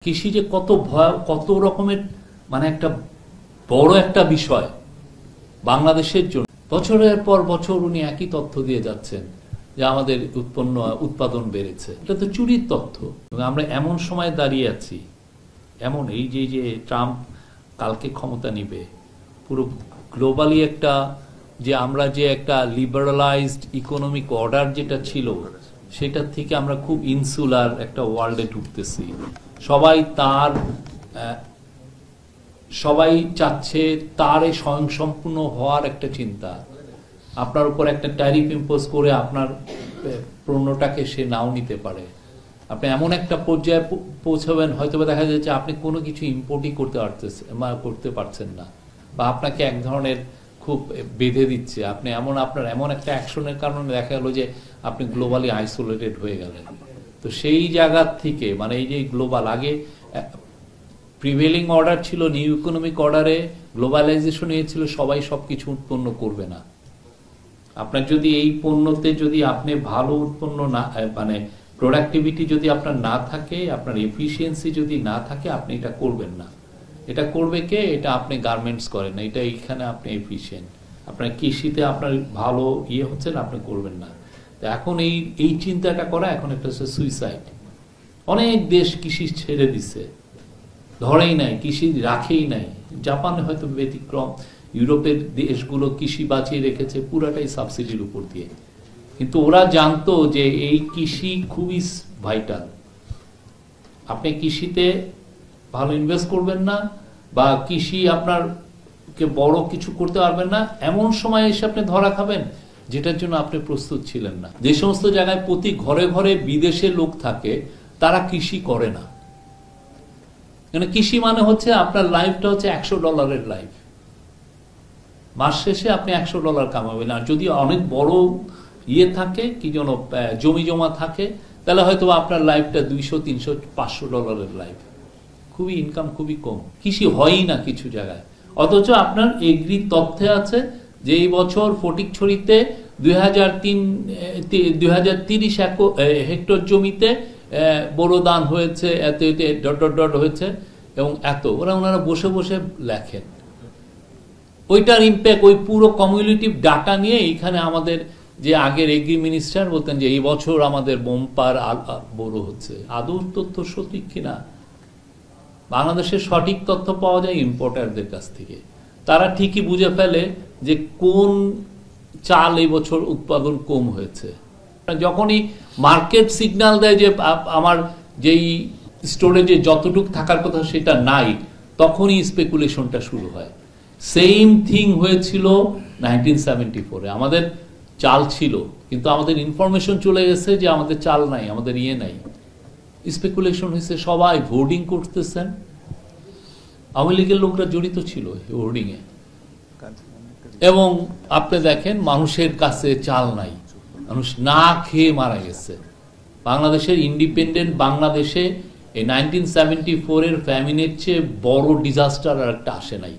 কৃষি যে কত ভয়, কত রকমের মানে একটা বড় একটা বিষয় বাংলাদেশের জন্য। বছরের পর বছর উনি একই তথ্য দিয়ে যাচ্ছেন যে আমাদের উৎপাদন বেড়েছে। এটা তো চুরির তথ্য। আমরা এমন সময় দাঁড়িয়ে আছি, এমন এই যে ট্রাম্প কালকে ক্ষমতা নিবে, পুরো গ্লোবালি একটা যে আমরা যে একটা লিবারালাইজড ইকোনমিক অর্ডার যেটা ছিল সেটার থেকে আমরা খুব ইনসুলার একটা ওয়ার্ল্ডে ঢুকতেছি। সবাই চাচ্ছে তার এই স্বয়ংসম্পূর্ণ হওয়ার একটা চিন্তা। আপনার উপর একটা ট্যারিফ ইম্পোজ করে আপনার পণ্যটাকে সে নাও নিতে পারে। আপনি এমন একটা পর্যায়ে পৌঁছাবেন, হয়তো দেখা যাচ্ছে আপনি কোনো কিছু ইম্পোর্টই করতে পারছেন না, বা আপনাকে এক ধরনের খুব বেঁধে দিচ্ছে। আপনার এমন একটা অ্যাকশনের কারণে দেখা গেল যে আপনি গ্লোবালি আইসোলেটেড হয়ে গেলেন। তো সেই জায়গার থেকে মানে এই যে গ্লোবাল, আগে প্রিভেলিং অর্ডার ছিল নিউ ইকোনমিক অর্ডারে, গ্লোবালাইজেশন হয়েছিল সবাই সবকিছু উৎপন্ন করবে না। আপনার যদি এই পণ্যতে যদি আপনি ভালো উৎপন্ন না, মানে প্রোডাক্টিভিটি যদি আপনার না থাকে, আপনার এফিসিয়েন্সি যদি না থাকে, আপনি এটা করবেন না। এটা করবে কে? এটা আপনি গার্মেন্টস করেন না, এটা এইখানে আপনি এফিসিয়েন্ট, আপনার কৃষিতে আপনার ভালো হচ্ছে না, আপনি করবেন না। তো এখন এই চিন্তাটা করা এখন একটা হচ্ছে সুইসাইড। অনেক দেশ কৃষি ছেড়ে দিছে, ধরেই নাই, কৃষি রাখেই নাই। জাপানে হয়তো ব্যতিক্রম, ইউরোপের দেশগুলো কৃষি বাঁচিয়ে রেখেছে পুরাটাই সাবসিডির উপর দিয়ে। কিন্তু ওরা জানতো যে এই কৃষি খুবই ভাইটাল। আপনি কৃষিতে ভালো ইনভেস্ট করবেন না, বা কৃষি আপনারকে বড় কিছু করতে পারবেন না, এমন সময় এসে আপনি ধরা খাবেন যেটার জন্য আপনি প্রস্তুত ছিলেন না। যে সমস্ত জায়গায় প্রতি ঘরে ঘরে বিদেশে লোক থাকে, তারা কৃষি করে না। কৃষি মানে হচ্ছে আপনার লাইফটা হচ্ছে $100 লাইফ। মাস শেষে আপনি $100 কামাবেন। আর যদি অনেক বড় থাকে, কি যেন জমি জমা থাকে, তাহলে হয়তো আপনার লাইফটা $200, $300, $500 লাইফ। খুবই ইনকাম খুবই কম। কৃষি হয়ই না কিছু জায়গায়। অথচ আপনার এগ্রি তথ্যে আছে যে এই বছর ফটিকছড়িতে 2030 হেক্টর জমিতে বড় দান হয়েছে, এত ডট হয়েছে, এবং ওনারা বসে বসে লেখেন। ওইটার ইম্প্যাক্ট ওই পুরো কমিউনিটিভ ডাটা নিয়ে এইখানে আমাদের যে আগের এগ্রি মিনিস্টার বলতেন যে এই বছর আমাদের বোম্পার বড় হচ্ছে। আদৌ তথ্য সঠিক কিনা? বাংলাদেশের সঠিক তথ্য পাওয়া যায় ইম্পোর্টারদের কাছ থেকে। তারা ঠিকই বুঝে ফেলে যে কোন চাল এই বছর উৎপাদন কম হয়েছে। যখনই মার্কেট সিগন্যাল দেয় যে আমার যেই স্টোরেজে যতটুক থাকার কথা সেটা নাই, তখনই স্পেকুলেশনটা শুরু হয়। সেম থিং হয়েছিল 1974-এ। আমাদের চাল ছিল, কিন্তু আমাদের ইনফরমেশন চলে গেছে যে আমাদের চাল নাই, আমাদের নাই। স্পেকুলেশন হয়েছে, সবাই হোর্ডিং করতেছেন। আওয়ামী লীগের লোকরা জড়িত ছিল হোর্ডিং এ, এবং আপনি দেখেন মানুষের কাছে চাল নাই, মানুষ না খেয়ে মারা গেছে। বাংলাদেশের ইন্ডিপেন্ডেন্ট বাংলাদেশে এই 1974-এর ফ্যামিনের চেয়ে বড় ডিজাস্টার আর একটা আসে নাই।